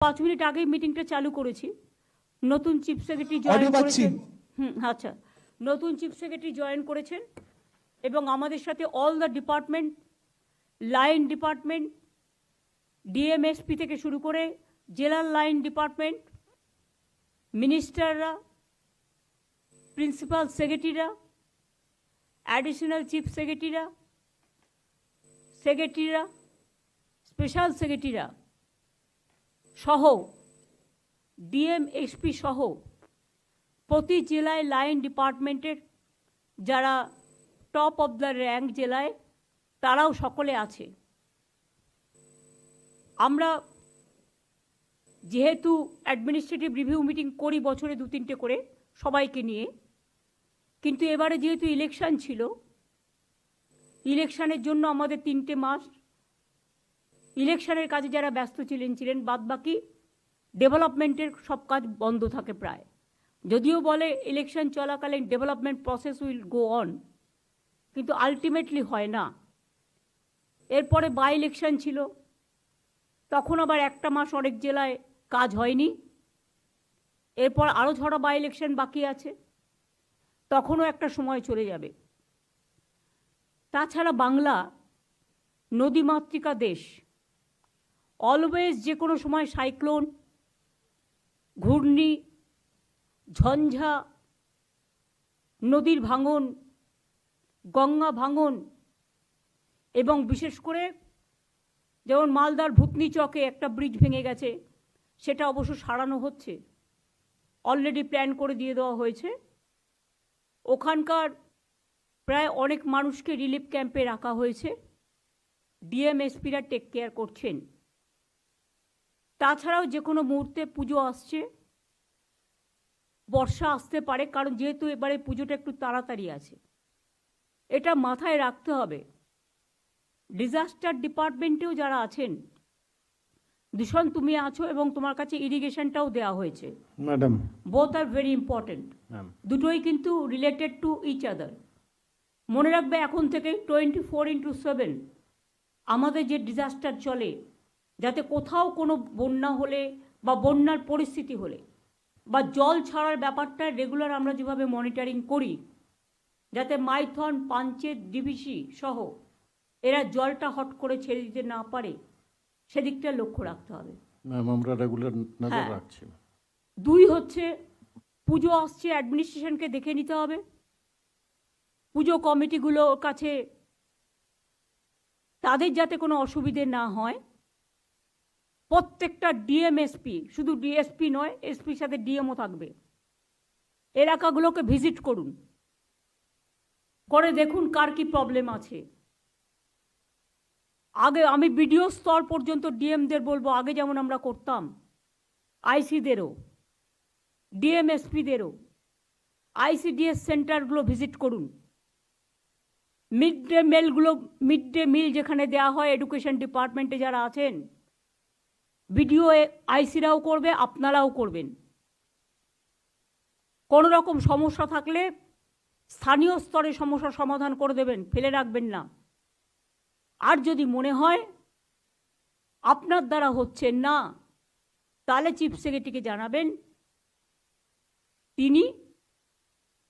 5 minute আগেই মিটিংটা চালু করেছি। নতুন চিফ সেক্রেটারি জয়েন করেছেন। আচ্ছা, নতুন চিফ সেক্রেটারি জয়েন করেছেন এবং আমাদের সাথে all the department, line department, DM SP থেকে শুরু করে জেলার লাইন ডিপার্টমেন্ট, মিনিস্টাররা, প্রিন্সিপাল সেক্রেটারিরা, অ্যাডিশনাল চিফ সেক্রেটারিরা, স্পেশাল সেক্রেটারিরা সহ ডিএমএসপি সহ প্রতি জেলায় লাইন ডিপার্টমেন্টের যারা টপ অফ দ্য র্যাঙ্ক জেলায় তারাও সকলে আছে। আমরা যেহেতু অ্যাডমিনিস্ট্রেটিভ রিভিউ মিটিং করি বছরে 2-3টে করে সবাইকে নিয়ে, কিন্তু এবারে যেহেতু ইলেকশন ছিল, ইলেকশনের জন্য আমাদের 3টে মাস ইলেকশনের কাজে যারা ব্যস্ত ছিলেন, বাদবাকি ডেভেলপমেন্টের সব কাজ বন্ধ থাকে প্রায়। যদিও বলে ইলেকশন চলাকালীন development process will go on, কিন্তু আলটিমেটলি হয় না। এরপরে বাই ইলেকশন ছিল, তখন আবার একটা মাস অনেক জেলায় কাজ হয়নি। এরপর আরও 6টা বাই ইলেকশন বাকি আছে, তখনও একটা সময় চলে যাবে। তাছাড়া বাংলা নদীমাতৃকা দেশ, অলওয়েজ যে কোনো সময় সাইক্লোন, ঘূর্ণি, ঝঞ্ঝা, নদীর ভাঙন, গঙ্গা ভাঙন, এবং বিশেষ করে যেমন মালদার ভূতনি চকে একটা ব্রিজ ভেঙে গেছে, সেটা অবশ্য সারানো হচ্ছে, অলরেডি প্ল্যান করে দিয়ে দেওয়া হয়েছে। ওখানকার প্রায় অনেক মানুষকে রিলিফ ক্যাম্পে রাখা হয়েছে, ডিএমএসপিরা টেক কেয়ার করছেন। তাছাড়াও যে কোনো মুহূর্তে পুজো আসছে, বর্ষা আসতে পারে, কারণ যেহেতু এবারে পুজোটা একটু তাড়াতাড়ি আছে, এটা মাথায় রাখতে হবে। ডিজাস্টার ডিপার্টমেন্টেও যারা আছেন, দূষণ তুমি আছো এবং তোমার কাছে ইরিগেশনটাও দেওয়া হয়েছে madam, both are very important, দুটোই কিন্তু রিলেটেড টু ইচ আদার। মনে রাখবে এখন থেকে 24x7 আমাদের যে ডিজাস্টার চলে, যাতে কোথাও কোনো বন্যা হলে বা বন্যার পরিস্থিতি হলে বা জল ছাড়ার ব্যাপারটা রেগুলার আমরা যেভাবে মনিটরিং করি, যাতে মাইথন, পাঞ্চেত, ডিভিসি সহ এরা জলটা হট করে ছেড়ে দিতে না পারে, সেদিকটা লক্ষ্য রাখতে হবে। ম্যাম, আমরা রেগুলার নজর রাখছি। 2 হচ্ছে পুজো আসছে, অ্যাডমিনিস্ট্রেশনকে দেখে নিতে হবে। পুজো কমিটিগুলোর কাছে তাদের যাতে কোনো অসুবিধে না হয়, প্রত্যেকটা ডিএমএসপি, শুধু ডিএসপি নয়, এসপির সাথে ডিএমও থাকবে, এলাকাগুলোকে ভিজিট করুন, করে দেখুন কার কি প্রবলেম আছে। আগে আমি বিডিও স্তর পর্যন্ত ডিএমদের বলবো, আগে যেমন আমরা করতাম, আইসিদেরও, ডিএমএসপিদেরও আইসিডিএস সেন্টারগুলো ভিজিট করুন। মিড ডে মিল যেখানে দেওয়া হয়, এডুকেশন ডিপার্টমেন্টে যারা আছেন, বিডিও আইসিরাও করবে, আপনারাও করবেন। কোনো রকম সমস্যা থাকলে স্থানীয় স্তরে সমস্যার সমাধান করে দেবেন, ফেলে রাখবেন না। আর যদি মনে হয় আপনার দ্বারা হচ্ছে না, তাহলে চিফ সেক্রেটারিকে জানাবেন, তিনি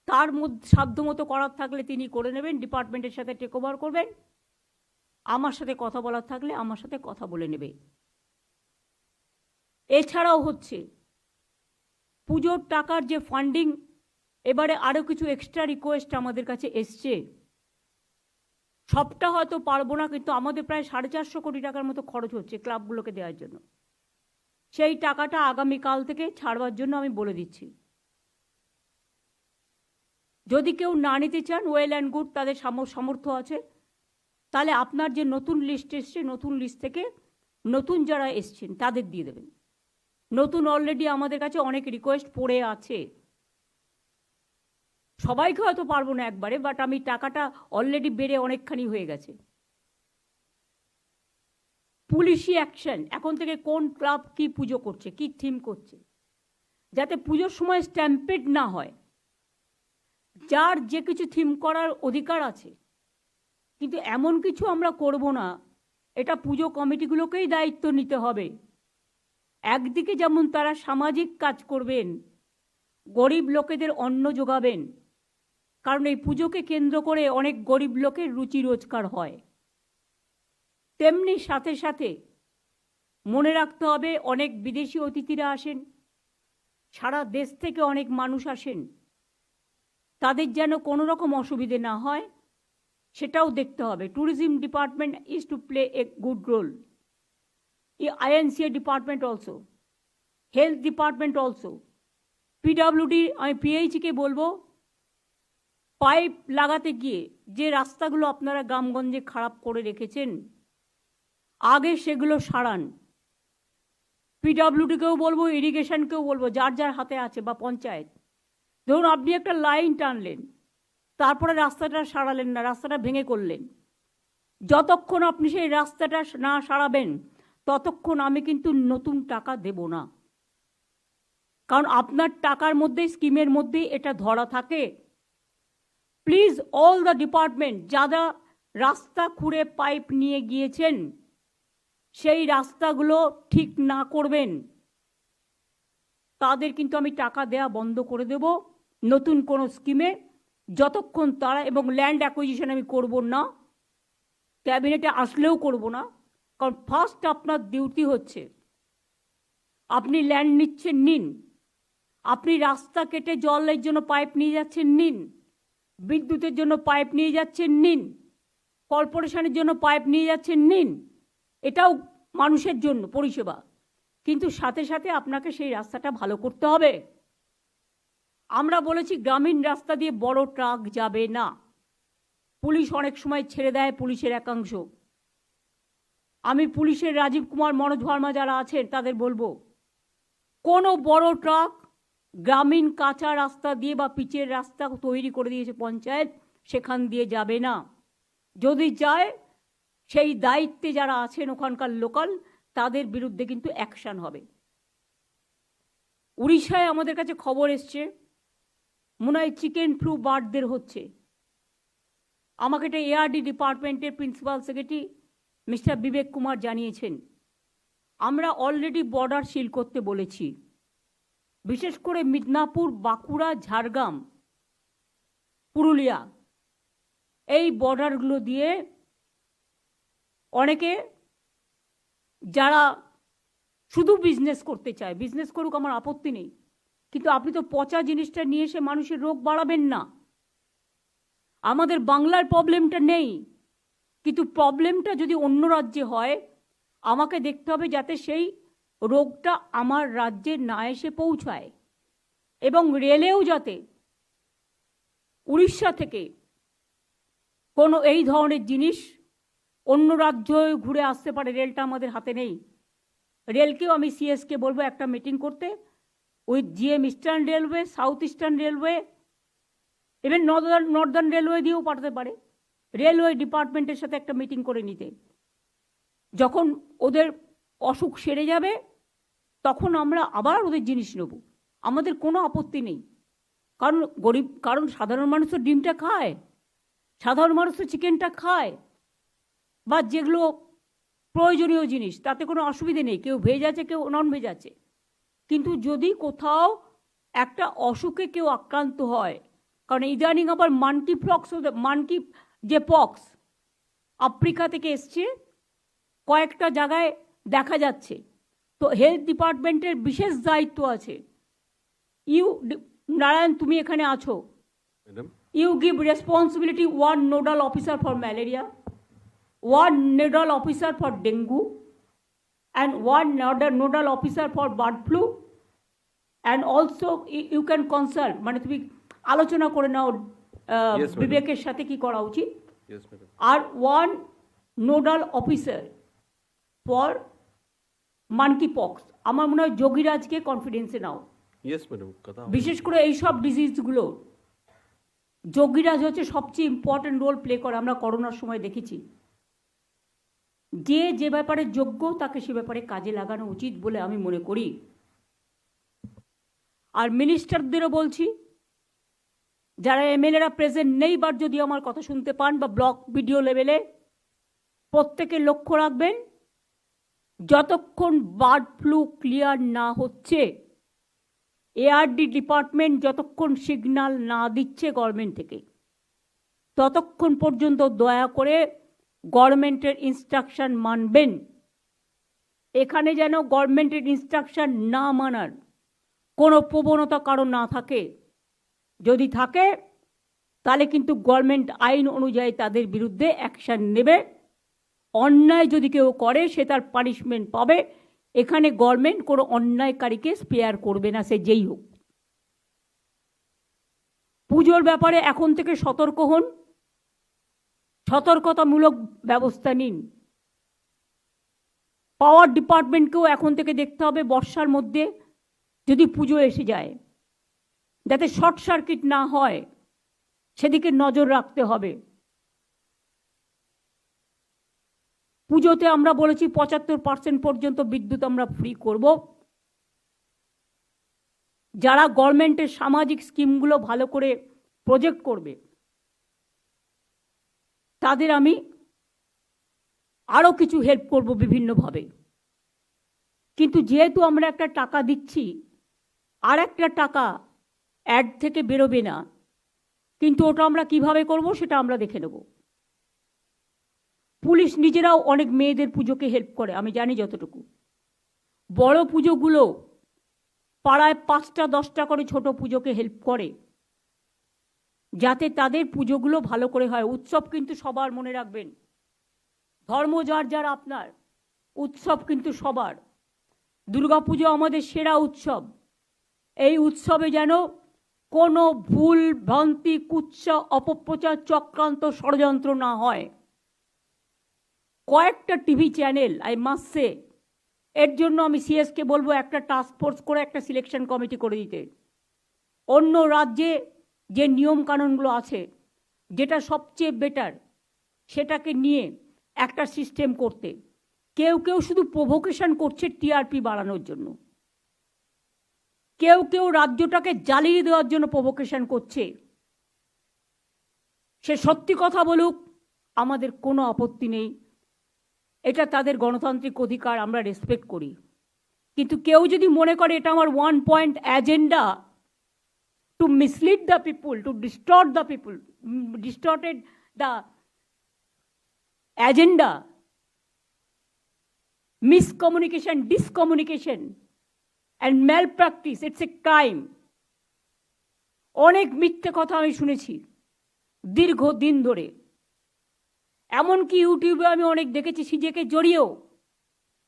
তার মধ্যে সাধ্যমতো করার থাকলে তিনি করে নেবেন, ডিপার্টমেন্টের সাথে টেক ওভার করবেন। আমার সাথে কথা বলার থাকলে আমার সাথে কথা বলে নেবে। এছাড়াও হচ্ছে পুজোর টাকার যে ফান্ডিং, এবারে আরও কিছু এক্সট্রা রিকোয়েস্ট আমাদের কাছে এসছে। সবটা হয়তো পারবো না, কিন্তু আমাদের প্রায় 450 কোটি টাকার মতো খরচ হচ্ছে ক্লাবগুলোকে দেওয়ার জন্য। সেই টাকাটা আগামীকাল থেকে ছাড়বার জন্য আমি বলে দিচ্ছি। যদি কেউ না নিতে চান, ওয়েল অ্যান্ড গুড, তাদের সামর্থ্য আছে, তাহলে আপনার যে নতুন লিস্ট এসছে, নতুন লিস্ট থেকে নতুন যারা এসছেন তাদের দিয়ে দেবেন। নতুন অলরেডি আমাদের কাছে অনেক রিকোয়েস্ট পড়ে আছে, সবাইকে হয়তো পারবো না একবারে, বাট আমি টাকাটা অলরেডি বেড়ে অনেকখানি হয়ে গেছে। পুলিশি অ্যাকশন, এখন থেকে কোন ক্লাব কি পুজো করছে, কি থিম করছে, যাতে পুজোর সময় স্ট্যাম্পেড না হয়। যার যে কিছু থিম করার অধিকার আছে, কিন্তু এমন কিছু আমরা করব না, এটা পুজো কমিটিগুলোকেই দায়িত্ব নিতে হবে। একদিকে যেমন তারা সামাজিক কাজ করবেন, গরিব লোকেদের অন্ন যোগাবেন, কারণ এই পুজোকে কেন্দ্র করে অনেক গরিব লোকের রুচি রোজগার হয়, তেমনি সাথে সাথে মনে রাখতে হবে অনেক বিদেশি অতিথিরা আসেন, সারা দেশ থেকে অনেক মানুষ আসেন, তাদের যেন কোনো রকম অসুবিধে না হয় সেটাও দেখতে হবে। Tourism department is to play a good role, INCA department also, health department also, PWD, আমি পিএইচকে বলবো পাইপ লাগাতে গিয়ে যে রাস্তাগুলো আপনারা গ্রামগঞ্জে খারাপ করে রেখেছেন আগে সেগুলো সারান। পিডব্লিউডিকেও বলবো, ইরিগেশনকেও বলবো, যার যার হাতে আছে বা পঞ্চায়েত, ধরুন আপনি একটা লাইন টানলেন, তারপরে রাস্তাটা সারালেন না, রাস্তাটা ভেঙে করলেন, যতক্ষণ আপনি সেই রাস্তাটা না সারাবেন ততক্ষণ আমি কিন্তু নতুন টাকা দেব না, কারণ আপনার টাকার মধ্যে, স্কিমের মধ্যেই এটা ধরা থাকে। প্লিজ অল দ্য ডিপার্টমেন্ট যারা রাস্তা খুঁড়ে পাইপ নিয়ে গিয়েছেন সেই রাস্তাগুলো ঠিক না করবেন তাদের কিন্তু আমি টাকা দেওয়া বন্ধ করে দেব নতুন কোনো স্কিমে, যতক্ষণ তারা, এবং ল্যান্ড অ্যাকুইজিশন আমি করব না, ক্যাবিনেটে আসলেও করব না, কারণ ফার্স্ট আপনার ডিউটি হচ্ছে আপনি ল্যান্ড নিচ্ছেন নিন, আপনি রাস্তা কেটে জলের জন্য পাইপ নিয়ে যাচ্ছেন নিন, বিদ্যুতের জন্য পাইপ নিয়ে যাচ্ছেন নিন, কর্পোরেশনের জন্য পাইপ নিয়ে যাচ্ছেন নিন, এটাও মানুষের জন্য পরিষেবা, কিন্তু সাথে সাথে আপনাকে সেই রাস্তাটা ভালো করতে হবে। আমরা বলেছি গ্রামীণ রাস্তা দিয়ে বড় ট্রাক যাবে না, পুলিশ অনেক সময় ছেড়ে দেয়, পুলিশের একাংশ, আমি পুলিশের রাজীব কুমার, মনোজ ভার্মা যারা আছেন তাদের বলবো কোনো বড় ট্রাক গ্রামীণ কাঁচা রাস্তা দিয়ে বা পিচের রাস্তা তৈরি করে দিয়েছে পঞ্চায়েত, সেখান দিয়ে যাবে না। যদি যায় সেই দায়িত্বে যারা আছেন ওখানকার লোকাল, তাদের বিরুদ্ধে কিন্তু অ্যাকশন হবে। উড়িষ্যায় আমাদের কাছে খবর এসছে মনে হয় চিকেন ফ্লু বার্ডদের হচ্ছে, আমাকে এটা ARD ডিপার্টমেন্টের প্রিন্সিপাল সেক্রেটারি মিস্টার বিবেক কুমার জানিয়েছেন। আমরা অলরেডি বর্ডার সিল করতে বলেছি, বিশেষ করে মিদনাপুর, বাঁকুড়া, ঝাড়গ্রাম, পুরুলিয়া, এই বর্ডারগুলো দিয়ে অনেকে যারা শুধু বিজনেস করতে চায় বিজনেস করুক, আমার আপত্তি নেই, কিন্তু আপনি তো পচা জিনিসটা নিয়ে এসে মানুষের রোগ বাড়াবেন না। আমাদের বাংলার প্রবলেমটা নেই, কিন্তু প্রবলেমটা যদি অন্য রাজ্যে হয় আমাকে দেখতে হবে যাতে সেই রোগটা আমার রাজ্যে না এসে পৌঁছায়, এবং রেলেও যাতে উড়িষ্যা থেকে কোনো এই ধরনের জিনিস অন্য রাজ্য ঘুরে আসতে পারে, রেলটা আমাদের হাতে নেই। রেলকেও আমি CS-কে বলবো একটা মিটিং করতে, with GM eastern railway, south eastern railway, even Northern railway দিয়েও পাঠাতে পারে, রেলওয়ে ডিপার্টমেন্টের সাথে একটা মিটিং করে নিতে। যখন ওদের অসুখ সেরে যাবে তখন আমরা আবার ওদের জিনিস নেব, আমাদের কোনো আপত্তি নেই, কারণ সাধারণ মানুষ তো ডিমটা খায়, সাধারণ মানুষ তো চিকেনটা খায়, বা যেগুলো প্রয়োজনীয় জিনিস তাতে কোনো অসুবিধে নেই, কেউ ভেজ আছে কেউ নন ভেজ আছে, কিন্তু যদি কোথাও একটা অসুখে কেউ আক্রান্ত হয়, কারণ ইদানিং আবার মানকি যে পক্স আফ্রিকা থেকে এসছে কয়েকটা জায়গায় দেখা যাচ্ছে, তো হেলথ ডিপার্টমেন্টের বিশেষ দায়িত্ব আছে। নারায়ণ তুমি এখানে আছো, you give responsibility, 1 nodal officer for malaria, 1 nodal officer for dengue, and 1 nodal officer for bird flu, and also you can consult, মানে তুমি আলোচনা করে নাও বিবেকের সাথে কি করা উচিত, আর 1 nodal officer for monkey pox. আমার মনে হয় যোগীরাজকে কনফিডেন্সে নাও, বিশেষ করে এইসব ডিজিজগুলো যোগীরাজ হচ্ছে সবচেয়ে ইম্পর্টেন্ট রোল প্লে করে, আমরা করোনার সময় দেখেছি। যে ব্যাপারে যোগ্য তাকে সে ব্যাপারে কাজে লাগানো উচিত বলে আমি মনে করি। আর মিনিস্টারদেরও বলছি, যারা MLA-রা প্রেজেন্ট নেই বাট যদি আমার কথা শুনতে পান, বা ব্লক BDO লেভেলে, প্রত্যেকে লক্ষ্য রাখবেন যতক্ষণ বার্ড ফ্লু ক্লিয়ার না হচ্ছে, এআরডি ডিপার্টমেন্ট যতক্ষণ সিগন্যাল না দিচ্ছে গভর্নমেন্ট থেকে, ততক্ষণ পর্যন্ত দয়া করে গভর্নমেন্টের ইনস্ট্রাকশন মানবেন। এখানে যেন গভর্নমেন্টের ইনস্ট্রাকশন না মানার কোনো প্রবণতা কারো না থাকে। যদি থাকে তাহলে কিন্তু গভর্নমেন্ট আইন অনুযায়ী তাদের বিরুদ্ধে অ্যাকশন নেবে। অন্যায় যদি কেউ করে সে তার পানিশমেন্ট পাবে। এখানে গভর্নমেন্ট কোনো অন্যায়কারীকে স্পেয়ার করবে না, সে যেই হোক। পুজোর ব্যাপারে এখন থেকে সতর্ক হন, সতর্কতামূলক ব্যবস্থা নিন। পাওয়ার ডিপার্টমেন্টকেও এখন থেকে দেখতে হবে বর্ষার মধ্যে যদি পুজো এসে যায় যাতে শর্ট সার্কিট না হয়, সেদিকে নজর রাখতে হবে। পুজোতে আমরা বলেছি 75% পর্যন্ত বিদ্যুৎ আমরা ফ্রি করব। যারা গভর্নমেন্টের সামাজিক স্কিমগুলো ভালো করে প্রজেক্ট করবে তাদের আমি আরও কিছু হেল্প করব বিভিন্নভাবে। কিন্তু যেহেতু আমরা একটা টাকা দিচ্ছি, আর একটা টাকা অ্যাড থেকে বেরোবে না, কিন্তু ওটা আমরা কিভাবে করব সেটা আমরা দেখে নেব। পুলিশ নিজেরাও অনেক মেয়েদের পুজোকে হেল্প করে, আমি জানি যতটুকু। বড় পুজোগুলো পাড়ায় 5টা 10টা করে ছোট পুজোকে হেল্প করে যাতে তাদের পুজোগুলো ভালো করে হয়। উৎসব কিন্তু সবার, মনে রাখবেন, ধর্ম যার যার আপনার, উৎসব কিন্তু সবার। দুর্গাপুজো আমাদের সেরা উৎসব। এই উৎসবে যেন কোনো ভুল ভ্রান্তি, কুৎসা, অপপ্রচার, চক্রান্ত, ষড়যন্ত্র না হয়। কয়েকটা TV channel, I must say, এর জন্য আমি সিএসকে বলবো একটা টাস্ক ফোর্স করে একটা সিলেকশন কমিটি করে দিতে। অন্য রাজ্যে যে নিয়ম কানুনগুলো আছে, যেটা সবচেয়ে বেটার সেটাকে নিয়ে একটা সিস্টেম করতে। কেউ কেউ শুধু প্রভোকেশন করছে টিআরপি বাড়ানোর জন্য, কেউ কেউ রাজ্যটাকে জ্বালিয়ে দেওয়ার জন্য প্রভোকেশন করছে। সে সত্যি কথা বলুক, আমাদের কোনো আপত্তি নেই, এটা তাদের গণতান্ত্রিক অধিকার, আমরা রেসপেক্ট করি। কিন্তু কেউ যদি মনে করে এটা আমার 1 point agenda to mislead the people, to distort the people, distorted the agenda, miscommunication, discommunication and malpractice, it's a crime. অনেক মিথ্যে কথা আমি শুনেছি দীর্ঘদিন ধরে, এমনকি ইউটিউবে আমি অনেক দেখেছি সিজেকে জড়িয়েও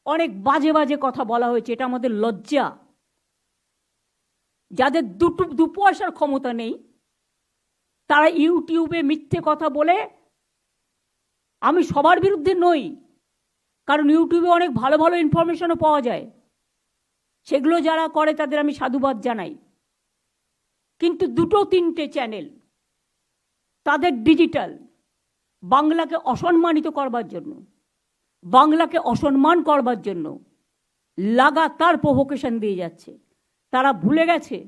অনেক বাজে বাজে কথা বলা হয়েছে। এটা আমাদের লজ্জা। যাদের দু পয়সার ক্ষমতা নেই তারা ইউটিউবে মিথ্যে কথা বলে, আমি সবার বিরুদ্ধে নই, কারণ ইউটিউবে অনেক ভালো ভালো ইনফরমেশনও পাওয়া যায়, সেগুলো যারা করে তাদের আমি সাধুবাদ জানাই। কিন্তু 2-3টে চ্যানেল তাদের ডিজিটাল বাংলাকে অসম্মানিত করবার জন্য, বাংলাকে অসম্মান করবার জন্য লাগাতার প্রভোকেশন দিয়ে যাচ্ছে। তারা ভুলে গেছে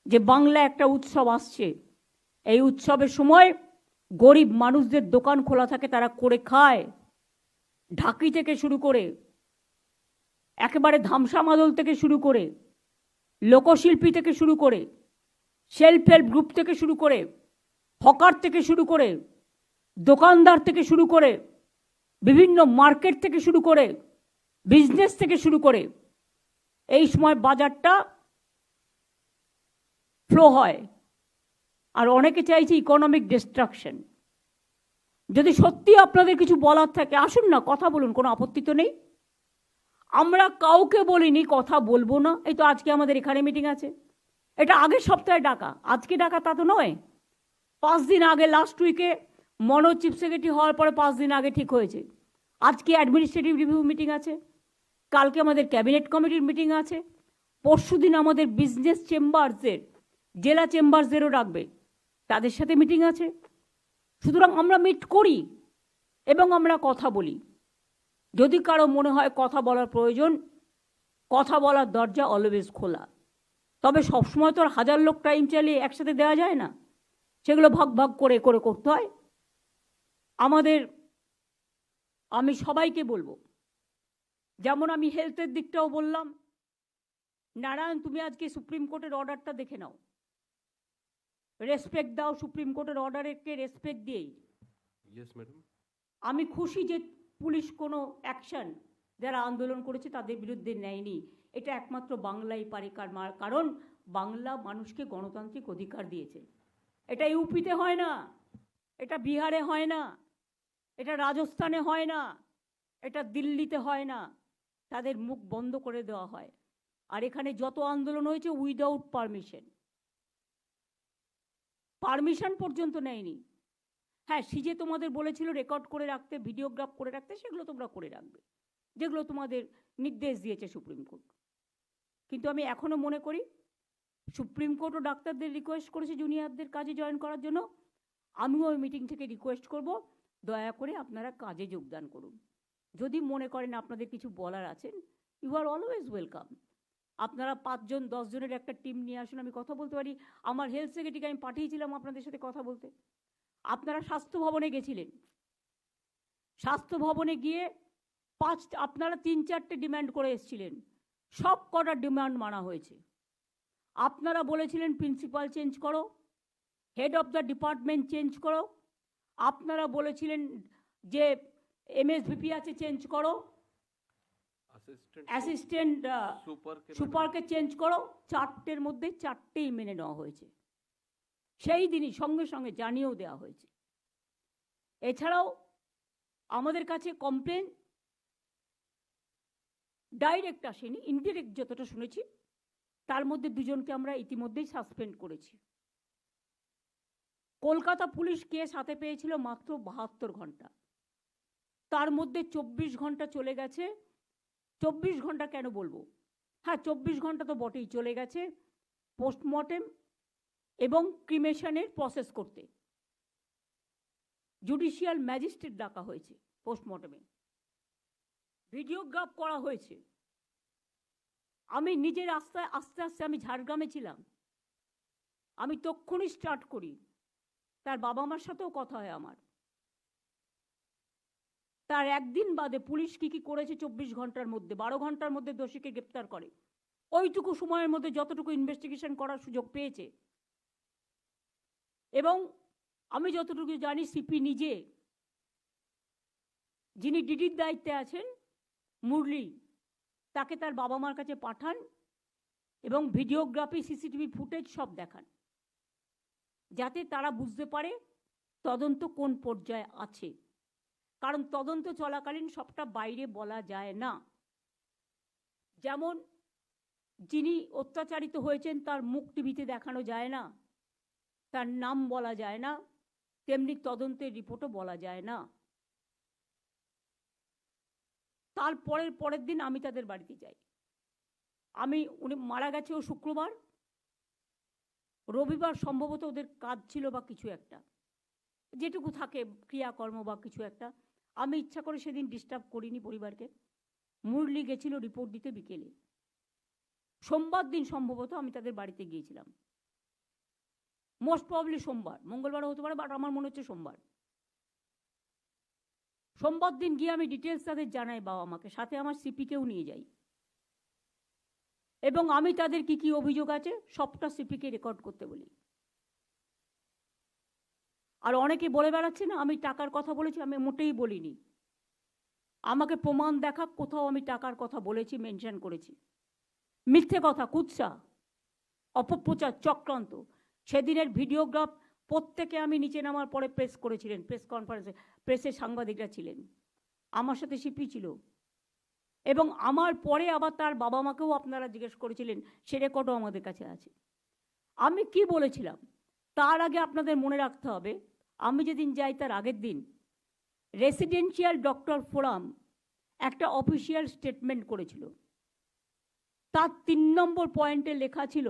যে বাংলা একটা উৎসব আসছে। এই উৎসবের সময় গরিব মানুষদের দোকান খোলা থাকে, তারা করে খায়। ঢাকি থেকে শুরু করে একেবারে ধামসা মাদল থেকে শুরু করে, লোকশিল্পী থেকে শুরু করে, সেলফ হেল্প গ্রুপ থেকে শুরু করে, হকার থেকে শুরু করে, দোকানদার থেকে শুরু করে, বিভিন্ন মার্কেট থেকে শুরু করে, বিজনেস থেকে শুরু করে, এই সময় বাজারটা ফ্লো হয়। আর অনেকে চাইছে ইকোনমিক ডিস্ট্রাকশন। যদি সত্যি আপনাদের কিছু বলার থাকে আসুন না, কথা বলুন, কোনো আপত্তি তো নেই। আমরা কাউকে বলিনি কথা বলবো না। এই তো আজকে আমাদের এখানে মিটিং আছে, এটা আগের সপ্তাহে ডাকা, আজকে ডাকা তা তো নয়। 5 দিন আগে, লাস্ট উইকে মনোজ চিফ সেক্রেটারি হওয়ার পরে 5 দিন আগে ঠিক হয়েছে। আজকে অ্যাডমিনিস্ট্রেটিভ রিভিউ মিটিং আছে, কালকে আমাদের ক্যাবিনেট কমিটির মিটিং আছে, পরশুদিন আমাদের বিজনেস চেম্বারসের, জেলা চেম্বারসেরও রাখবে, তাদের সাথে মিটিং আছে। সুতরাং আমরা মিট করি এবং আমরা কথা বলি। যদি কারো মনে হয় কথা বলার প্রয়োজন, কথা বলার দরজা অলওয়েজ খোলা। তবে সবসময় তো আর 1000 লোক টাইম চালিয়ে একসাথে দেওয়া যায় না, সেগুলো ভাগ ভাগ করে করে করতে হয়। আমি সবাইকে বলবো, যেমন আমি হেলথের দিকটাও বললাম, নারায়ণ তুমি আজকে সুপ্রিম কোর্টের অর্ডারটা দেখে নাও, রেসপেক্ট দাও সুপ্রিম কোর্টের অর্ডারকে রেসপেক্ট দিয়েই। Yes madam. আমি খুশি যে পুলিশ কোনো অ্যাকশন যারা আন্দোলন করেছে তাদের বিরুদ্ধে নেয়নি। এটা একমাত্র বাংলাই পারে, কারণ বাংলা মানুষকে গণতান্ত্রিক অধিকার দিয়েছে। এটা ইউপিতে হয় না, এটা বিহারে হয় না, এটা রাজস্থানে হয় না, এটা দিল্লিতে হয় না, তাদের মুখ বন্ধ করে দেওয়া হয়। আর এখানে যত আন্দোলন হয়েছে উইদাউট পারমিশন পর্যন্ত নেয়নি। হ্যাঁ, সিজে তোমাদের বলেছিল রেকর্ড করে রাখতে, ভিডিওগ্রাফ করে রাখতে, সেগুলো তোমরা করে রাখবে, যেগুলো তোমাদের নির্দেশ দিয়েছে সুপ্রিম কোর্ট। কিন্তু আমি এখনও মনে করি সুপ্রিম কোর্টও ডাক্তারদের রিকোয়েস্ট করেছে জুনিয়রদের কাজে জয়েন করার জন্য। আমিও ওই মিটিং থেকে রিকোয়েস্ট করব, দয়া করে আপনারা কাজে যোগদান করুন। যদি মনে করেন আপনাদের কিছু বলার আছেন, ইউ আর অলওয়েজ ওয়েলকাম। আপনারা 5 জন 10 জনের একটা টিম নিয়ে আসুন, আমি কথা বলতে পারি। আমার হেলথ সেক্রেটারিকে আমি পাঠিয়েছিলাম আপনাদের সাথে কথা বলতে। আপনারা স্বাস্থ্য ভবনে গেছিলেন, স্বাস্থ্য ভবনে গিয়ে আপনারা 3-4টে ডিমান্ড করে এসেছিলেন, সব কটা ডিমান্ড মানা হয়েছে। আপনারা বলেছিলেন প্রিন্সিপাল চেঞ্জ করো, head of the department change করো, আপনারা বলেছিলেন যে এমএসভিপি আছে চেঞ্জ করো, অ্যাসিস্ট্যান্ট সুপারকে চেঞ্জ করো। 4টের মধ্যে 4টেই মেনে নেওয়া হয়েছে, সেই দিনই সঙ্গে সঙ্গে জানিয়েও দেওয়া হয়েছে। এছাড়াও আমাদের কাছে কমপ্লেন ডাইরেক্ট আসেনি, ইনডিরেক্ট যতটা শুনেছি, তার মধ্যে 2 জনকে আমরা ইতিমধ্যেই সাসপেন্ড করেছি। কলকাতা পুলিশ কেস হাতে পেয়েছিল মাত্র 72 ঘন্টা, তার মধ্যে 24 ঘন্টা চলে গেছে। 24 ঘন্টা কেন বলবো, হ্যাঁ 24 ঘন্টা তো বটেই চলে গেছে পোস্টমর্টেম এবং ক্রিমেশনের প্রসেস করতে। জুডিশিয়াল ম্যাজিস্ট্রেট ডাকা হয়েছে পোস্টমর্টেমে, ভিডিওগ্রাফ করা হয়েছে। আমি নিজের আস্তে আস্তে আমি ঝাড়গ্রামে ছিলাম, আমি তক্ষুনি স্টার্ট করি। তার বাবা মার সাথেও কথা হয় আমার। তার একদিন বাদে পুলিশ কি করেছে 24 ঘন্টার মধ্যে, 12 ঘন্টার মধ্যে দোষীকে গ্রেপ্তার করে। ওইটুকু সময়ের মধ্যে যতটুকু ইনভেস্টিগেশন করার সুযোগ পেয়েছে। এবং আমি যতটুকু জানি সিপি নিজে, যিনি ডিডির দায়িত্বে আছেন মুরলি, তাকে তার বাবা মার কাছে পাঠান এবং ভিডিওগ্রাফি সিসিটিভি ফুটেজ সব দেখান, যাতে তারা বুঝতে পারে তদন্ত কোন পর্যায়ে আছে। কারণ তদন্ত চলাকালীন সবটা বাইরে বলা যায় না। যেমন যিনি অত্যাচারিত হয়েছেন তার মুখ টিভিতে দেখানো যায় না, তার নাম বলা যায় না, তেমনি তদন্তের রিপোর্টও বলা যায় না। তার পরের দিন আমি তাদের বাড়িতে যাই। উনি মারা গেছে ও শুক্রবার, রবিবার সম্ভবত ওদের কাজ ছিল বা কিছু একটা, যেটুকু থাকে ক্রিয়াকর্ম বা কিছু একটা। আমি ইচ্ছা করে সেদিন ডিস্টার্ব করিনি পরিবারকে। মুরলি গেছিল রিপোর্ট দিতে বিকেলে। সোমবার দিন সম্ভবত আমি তাদের বাড়িতে গিয়েছিলাম, মোস্ট প্রবলি সোমবার, মঙ্গলবারও হতে পারে, বাট আমার মনে হচ্ছে সোমবার। সোমবার দিন গিয়ে আমি ডিটেলস তাদের জানাই বাবা মাকে, সাথে আমার সিপিকেও নিয়ে যাই এবং আমি তাদের কি কি অভিযোগ আছে সবটা সিপিকে রেকর্ড করতে বলি। আর অনেকে বলে বেড়াচ্ছে না আমি টাকার কথা বলেছি, আমি মোটেই বলিনি। আমাকে প্রমাণ দেখা কোথাও আমি টাকার কথা বলেছি, মেনশন করেছি? মিথ্যে কথা, কুৎসা, অপপ্রচার, চক্রান্ত। সেদিনের ভিডিওগ্রাফ প্রত্যেকে আমি নিচে নামার পরে প্রেস করেছিলেন, প্রেস কনফারেন্সে প্রেসের সাংবাদিকরা ছিলেন, আমার সাথে সিপি ছিল। এবং আমার পরে আবার তার বাবা মাকেও আপনারা জিজ্ঞেস করেছিলেন, সে রেকর্ডও আমাদের কাছে আছে। আমি কি বলেছিলাম তার আগে আপনাদের মনে রাখতে হবে, আমি যেদিন যাই তার আগের দিন রেসিডেন্সিয়াল ডক্টর ফোরাম একটা অফিসিয়াল স্টেটমেন্ট করেছিল। তার 3 নম্বর পয়েন্টে লেখা ছিল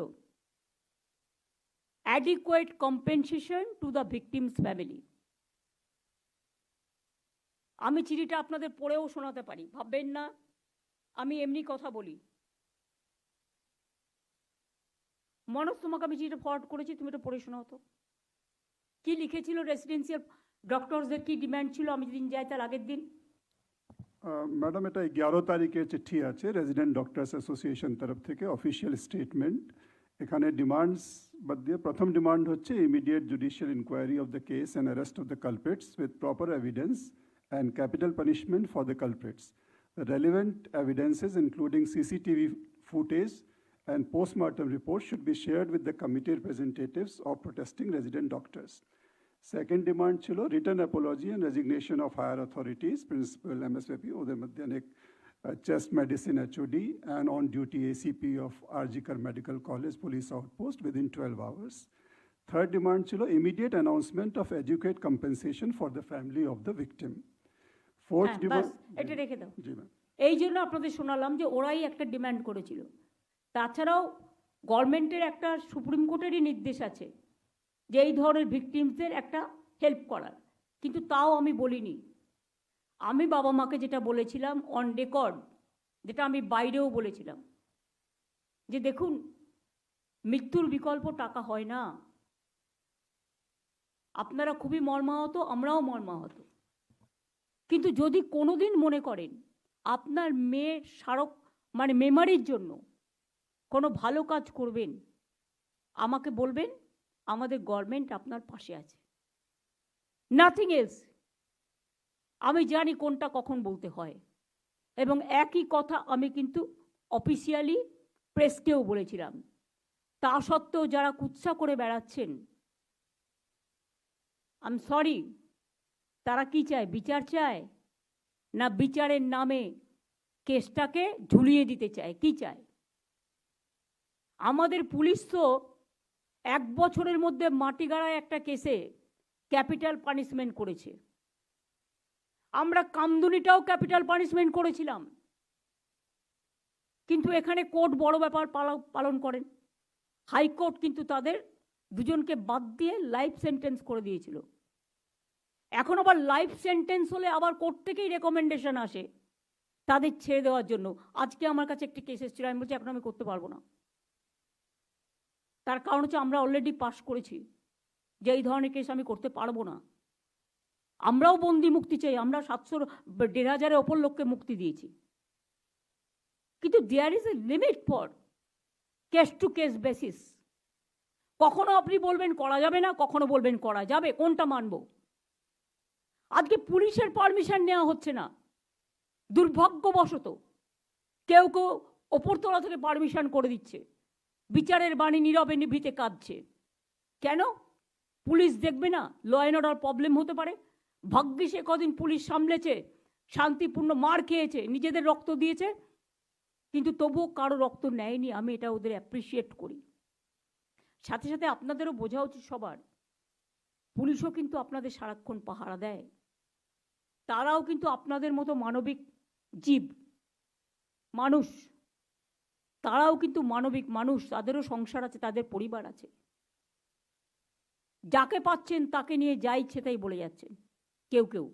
adequate compensation to the victims family. আমি চিঠিটা আপনাদের পড়েও শোনাতে পারি, ভাববেন না আমি এমনি কথা বলি। মনোজ, তোমাকে আমি চিঠিটা ফরওয়ার্ড করেছি, তুমি এটা পড়ে শোনাও তো। কি লিখেছিল রেসিডেন্সিয়াল ডক্টরসদের, কি ডিম্যান্ড ছিল আমি যেদিন যাই তার আগের দিন? ম্যাডাম, এটা 11 তারিখের চিঠি আছে রেজিডেন্ট ডক্টরস অ্যাসোসিয়েশন তরফ থেকে অফিসিয়াল স্টেটমেন্ট। এখানে ডিমান্ডস বাদ দিয়ে প্রথম ডিমান্ড হচ্ছে immediate judicial inquiry of the case and arrest of the culprits with proper evidence and capital punishment for the culprits. The relevant evidences including CCTV footage and post-mortem reports should be shared with the committee representatives of protesting resident doctors. Second demand chilo written apology and resignation of higher authorities, principal MSVP, Uday Madhyanik, chest medicine HOD, and on duty ACP of Arjikar Medical College Police Outpost within 12 hours. Third demand chilo immediate announcement of adequate compensation for the family of the victim. Fourth হ্যাঁ, demand. বাস, এটা রেখে দাও। জি ma'am. এই জন্য আপনাদের শোনালাম যে ওরাই একটা ডিমান্ড করেছিল। তাছাড়াও গভর্নমেন্টের একটা সুপ্রিম কোর্টেরই নির্দেশ আছে যে এই ধরনের ভিকটিমসদের একটা হেল্প করার, কিন্তু তাও আমি বলিনি। আমি বাবা মাকে যেটা বলেছিলাম অন রেকর্ড, যেটা আমি বাইরেও বলেছিলাম, যে দেখুন মৃত্যুর বিকল্প টাকা হয় না। আপনারা খুবই মর্মাহত, আমরাও মর্মাহত, কিন্তু যদি কোনোদিন মনে করেন আপনার মেয়ের স্মারক মানে মেমারির জন্য কোনো ভালো কাজ করবেন, আমাকে বলবেন, আমাদের গভর্নমেন্ট আপনার পাশে আছে, নাথিং এলস। আমি জানি কোনটা কখন বলতে হয়, এবং একই কথা আমি কিন্তু অফিসিয়ালি প্রেসকেও বলেছিলাম। তা সত্ত্বেও যারা কুৎসা করে বেড়াচ্ছেন, আই এম সরি, তারা কি চায়? বিচার চায়, না বিচারের নামে কেসটাকে ঝুলিয়ে দিতে চায়? কি চায়? আমাদের পুলিশ তো 1 বছরের মধ্যে মাটিগাড়ায় একটা কেসে ক্যাপিটাল পানিশমেন্ট করেছে। আমরা কামদুনিটাও ক্যাপিটাল পানিশমেন্ট করেছিলাম, কিন্তু এখানে কোর্ট বড় ব্যাপার পালন করেন। হাইকোর্ট কিন্তু তাদের দুজনকে বাদ দিয়ে লাইফ সেন্টেন্স করে দিয়েছিল। এখন আবার লাইফ সেন্টেন্স হলে আবার কোর্ট থেকেই রেকমেন্ডেশন আসে তাদের ছেড়ে দেওয়ার জন্য। আজকে আমার কাছে একটি কেস এসেছিল, আমি বলছি এখন আমি করতে পারবো না। তার কারণ হচ্ছে আমরা অলরেডি পাস করেছি যে এই ধরনের কেস আমি করতে পারবো না। আমরাও বন্দি মুক্তি চাই, আমরা 700-1500-এর ওপর লোককে মুক্তি দিয়েছি, কিন্তু there is a limit for case to case basis. কখনো আপনি বলবেন করা যাবে না, কখনো বলবেন করা যাবে, কোনটা মানব? আজকে পুলিশের পারমিশন নেওয়া হচ্ছে না, দুর্ভাগ্যবশত কেউ কেউ ওপরতলা থেকে পারমিশন করে দিচ্ছে। বিচারের বাণী নীরবে নিভৃতে কাঁদছে। কেন? পুলিশ দেখবে না ল অ্যান্ড অর্ডার প্রবলেম হতে পারে। ভাগ্যিস কদিন পুলিশ সামলেছে, শান্তিপূর্ণ মার খেয়েছে, নিজেদের রক্ত দিয়েছে, কিন্তু তবুও কারো রক্ত নেয়নি। আমি এটা ওদের অ্যাপ্রিসিয়েট করি। সাথে সাথে আপনাদেরও বোঝা উচিত সবার, পুলিশও কিন্তু আপনাদের সারাক্ষণ পাহারা দেয়। তারাও কিন্তু আপনাদের মতো মানবিক জীব, মানুষ। তারাও কিন্তু মানবিক মানুষ, তাদেরও সংসার আছে, তাদের পরিবার আছে। যাকে পাচ্ছেন তাকে নিয়ে যা ইচ্ছে তাই বলে যাচ্ছেন কেউ কেউ।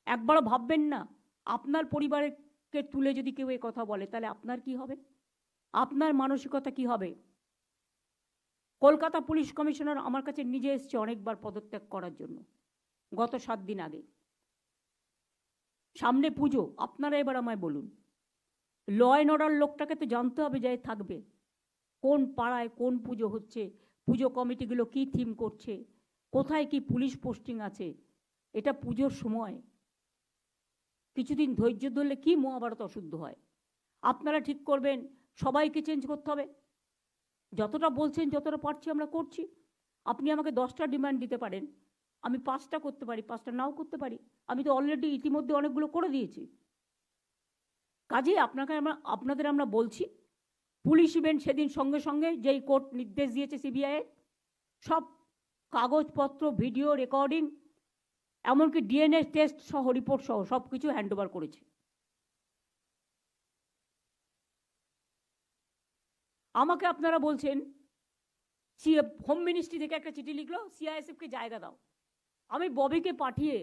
একবারও ভাববেন না আপনার পরিবারকে তুলে যদি কেউ এই কথা বলে তাহলে আপনার কি হবে, আপনার মানসিকতা কি হবে? কলকাতা পুলিশ কমিশনার আমার কাছে নিজে এসছে অনেকবার পদত্যাগ করার জন্য, গত 7 দিন আগে। সামনে পুজো, আপনারা এবার আমায় বলুন, ল অ্যান্ড অর্ডার লোকটাকে তো জানতে হবে যে থাকবে কোন পাড়ায় কোন পুজো হচ্ছে, পুজো কমিটিগুলো কি থিম করছে, কোথায় কি পুলিশ পোস্টিং আছে। এটা পুজোর সময়, কিছুদিন ধৈর্য ধরলে কি মহাভারত অশুদ্ধ হয়। আপনারা ঠিক করবেন সবাইকে চেঞ্জ করতে হবে। যতটা বলছেন, যতটা পারছি আমরা করছি। আপনি আমাকে 10টা ডিমান্ড দিতে পারেন, আমি 5টা করতে পারি, 5টা নাও করতে পারি। আমি তো অলরেডি ইতিমধ্যে অনেকগুলো করে দিয়েছি। কাজেই আপনাদের আমরা বলছি, পুলিশ ইভেন্ট সেদিন সঙ্গে সঙ্গে যেই কোর্ট নির্দেশ দিয়েছে সিবিআই, সব কাগজপত্র, ভিডিও রেকর্ডিং, এমনকি ডিএনএ টেস্ট সহ রিপোর্ট সহ সব কিছু হ্যান্ডওভার করেছে। আমাকে আপনারা বলছেন হোম মিনিস্ট্রি থেকে একটা চিঠি লিখলো, সিআইএসএফকে জায়গা দাও। আমি ববিকে পাঠিয়ে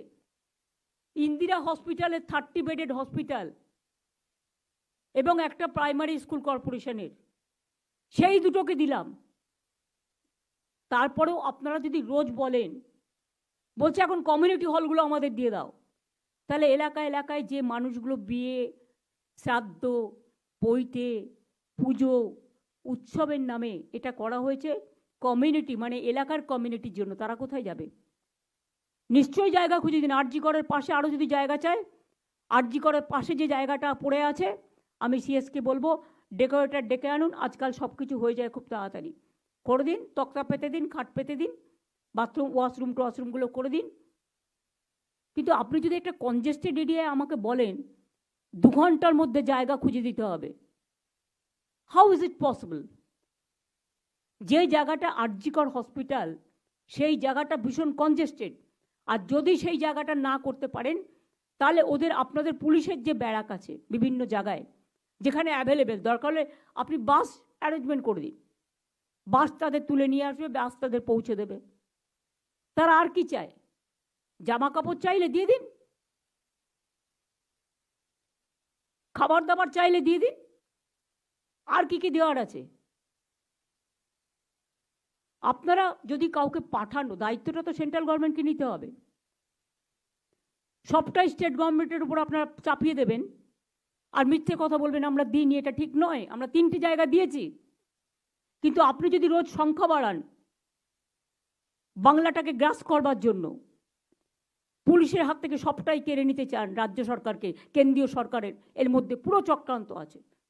ইন্দিরা হসপিটালের 30 বেডেড হসপিটাল এবং একটা প্রাইমারি স্কুল কর্পোরেশনের সেই দুটোকে দিলাম। তারপরেও আপনারা যদি রোজ বলছে এখন কমিউনিটি হলগুলো আমাদের দিয়ে দাও, তাহলে এলাকায় এলাকায় যে মানুষগুলো বিয়ে, শ্রাদ্ধ, পৈতে, পুজো, উৎসবের নামে এটা করা হয়েছে কমিউনিটি, মানে এলাকার কমিউনিটির জন্য, তারা কোথায় যাবে? নিশ্চয়ই জায়গা খুঁজে দিন। আরজি করের পাশে আরও যদি জায়গা চায়, আরজি করের পাশে যে জায়গাটা পড়ে আছে, আমি সিএসকে বলবো ডেকোরেটর ডেকে আনুন, আজকাল সব কিছু হয়ে যায় খুব তাড়াতাড়ি। করে দিন, তক্তা পেতে দিন, খাট পেতে দিন, বাথরুম ওয়াশরুম টওয়াশরুমগুলো করে দিন। কিন্তু আপনি যদি একটা কনজেস্টেড এরিয়ায় আমাকে বলেন 2 ঘন্টার মধ্যে জায়গা খুঁজে দিতে হবে, হাউ ইজ ইট পসিবল? যে জায়গাটা আরজিকর হসপিটাল, সেই জায়গাটা ভীষণ কনজেস্টেড, আর যদি সেই জায়গাটা না করতে পারেন তাহলে ওদের আপনাদের পুলিশের যে ব্যারাক আছে বিভিন্ন জায়গায় যেখানে অ্যাভেলেবেল, দরকার হলে আপনি বাস অ্যারেঞ্জমেন্ট করে দিন, বাস তাদের তুলে নিয়ে আসবে, বাস তাদের পৌঁছে দেবে। তারা আর কি চায়? জামা কাপড় চাইলে দিয়ে দিন, খাবার দাবার চাইলে দিয়ে দিন, আর কি কি দেওয়ার আছে? আপনারা যদি কাউকে পাঠানো, দায়িত্বটা তো সেন্ট্রাল গভর্নমেন্টকে নিতে হবে, সবটাই স্টেট গভর্নমেন্টের উপর আপনারা চাপিয়ে দেবেন আর মিথ্যে কথা বলবেন আমরা দিইনি, এটা ঠিক নয়, আমরা 3টি জায়গা দিয়েছি। কিন্তু আপনি যদি রোজ সংখ্যা বাড়ান বাংলাটাকে গ্রাস করবার জন্য, পুলিশের হাত থেকে সবটাই কেড়ে নিতে চান রাজ্য সরকারকে, কেন্দ্রীয় সরকারের এর মধ্যে পুরো চক্রান্ত আছে।